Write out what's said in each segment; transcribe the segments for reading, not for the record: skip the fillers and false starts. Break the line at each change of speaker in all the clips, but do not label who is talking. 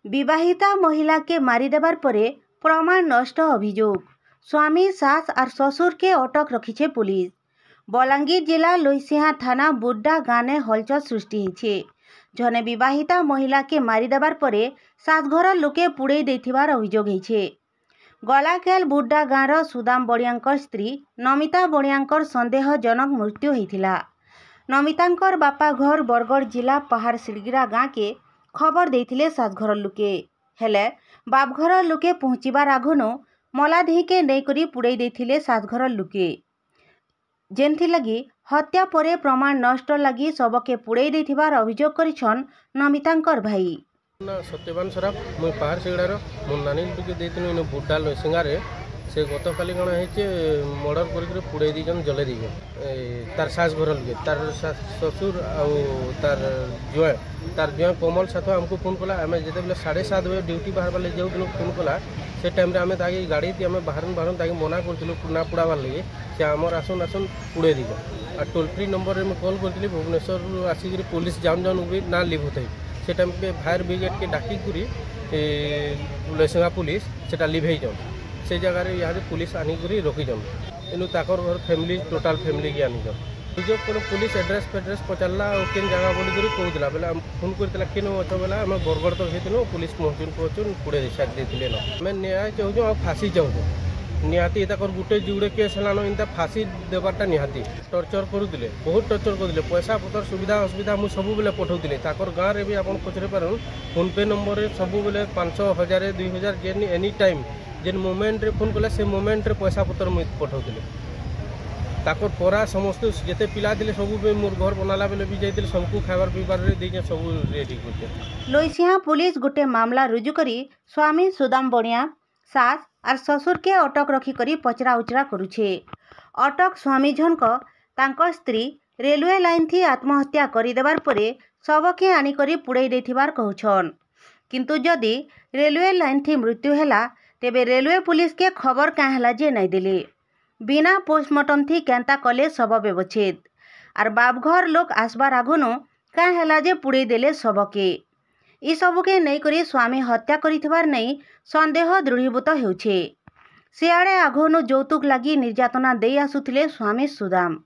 विवाहिता महिला के मारी देवार परे प्रमाण नष्ट अभियोग स्वामी सास और ससुर के अटक रखीछे पुलिस। बलांगीर जिला लोईसिहा थाना बुड्डा गाँव में हलचल सृष्टि होइछे। जने विवाहिता महिला के मारी देवार परे सासघर लोके पुड़े देथिबार अभियोग होइछे। गलाखेल बुड्डा गाँवर सुदाम बड़ियांकर स्त्री नमिता बड़ियांकर संदेहजनक मृत्यु होइथिला। नमितांकर बापा घर बरगढ़ जिला पहाड़ सिड़गिरा गाँ के खबर देथिले सासघर लोके। हेले बापघर लोके पहुँचीबार आगुनो मलाधी के नैकरी पुड़े देथिले सासघर लोके। जेनथि लगी हत्या परे प्रमाण नष्ट लगी सबके पुड़े देथिबार अभियोग करिछन नमितांकर भाई।
सत्यवान सराफ मुई पहाड़ सिगड़ार मो नानी टुके देथिनु बुड्डा लोसिंगारे से गत काली कण है मर्डर कर पुड़े दीजन जले दीजन तार सास घर लगे तार ससुर आर जुआ कोमल साथ आमको फोन कला आम जिते बेले 7:30 बजे ड्यूटी बाहर वाले जो फोन कला से टाइम आम गाड़ी आम बाहर बाहर मना करूँ ना पुड़ाबार लगे से आमर आसन आसन पुड़े दीजन और टोल फ्री नंबर में कॉल करी भुवनेश्वर आसिक पुलिस जान जान भी ना लिभ होते से टाइम के फायर ब्रिगेड के डाकिक लैसिंगा पुलिस से लिभे जाऊँ से जगह यहाँ पुलिस आनिक रखीजन इनु ताकर घर फैमिली टोटाल फैमिली की आनिजन निज पुलिस एड्रेस फेड्रेस पचारा केन जगह बोलिक कहला बेले फोन करता केन अच्छे बेला आम बरगढ़ तक होती पुलिस पहुँचुन पुड़े सारी देते आम न्याय चाहूँ और फाँसी चाहूँ निहाती गोटे जुड़े केस है इनता फाँसी देवार्टा निहाती टर्चर करुले बहुत टर्चर करुले पैसा पतर सुविधा असुविधा मुझे सब बेले पठाऊली गाँव में भी आप पचर पार फोन पे नंबर सब बेले 500 1000 2000 जेन एनी टाइम जेन मोमेंट रे फोन कला से मोमेंट रे पैसा पतर मुझे पठाऊली परा समस्त जिते पिला थे सब मोर घर बनाला बेले भी जाते सबको खाबार पीबार सब रेडी कर।
लोईसिहा पुलिस गोटे मामला रुजु करी स्वामी सुदाम बड़िया सास और ससुर के अटक रखी करी पचरा उचरा करुछे। अटक स्वामी झनक तांकर स्त्री रेलवे लाइन थी आत्महत्या करी देवार परे सबके आनी करी पुड़े देथिबार कहउछन। किंतु जदि रेलवे लाइन थी मृत्यु हैला तेबे रेलवे पुलिस के खबर क्या है जे नहीं देले बिना पोस्टमार्टम थी केंता कले शव व्यवच्छेद और बापघर लोक आसबार आगुनो क्या है जे पुड़े देले सबके इ सबके नहीं करी स्वामी हत्या करिथिबार नहीं संदेह दृढ़ीभूत हेउछे। सियाड़े आगुनो यौतुक लगी निर्यातना दे आसुथिले स्वामी सुदाम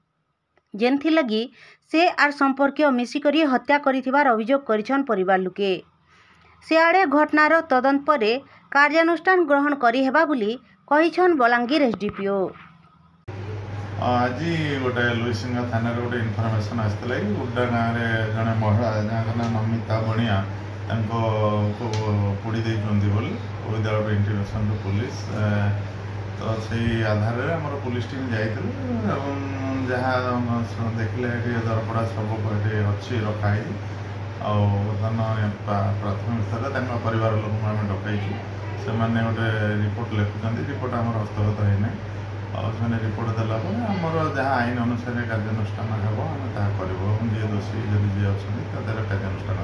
जेनथि लगी से आर संपर्कीय मिसिकरी हत्या करिथिबार अभियोग करिछन परिवार लोके। सियाड़े घटनार तदंत परे कार्यानुष्ठान ग्रहण करी हेबा बोली कहिछन बलांगीर एसडीपीओ।
आज गोटे लुईसिंगा थाना गोटे इनफर्मेशन आसला कि बुड्डा गाँव में जड़े महिला जहाँ नमिता बणिया पोड़ी देती विदाउट इंटीमेशन टू पुलिस तो से आधार में आम पुलिस टीम जाइए जहाँ देखिले दरपड़ा सब ये अच्छी रखाई बर्तमान प्राथमिक स्तर में परिवार लोक आम डकई से गोटे रिपोर्ट लिखुं रिपोर्ट आम हस्तगत होना और रिपोर्ट देला आमर जहाँ आईन अनुसार कार्यानुष्ठान हम आम करूँ जी दोषी जब जी अच्छा कार्यानुष्ठान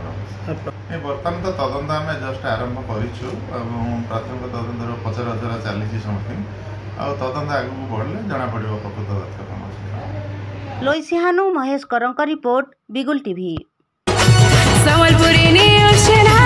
बर्तमान तो तदंत आम जस्ट आरंभ करूँ प्राथमिक तदंतर पचरा उचरा चली समथिंग आ तदंत आगू बढ़ले जना पड़ो प्रकृत तथ्य कौन।
लोईसिहानु महेश करंक रिपोर्ट बिगुल टीवी।
Sambalpuri news channel.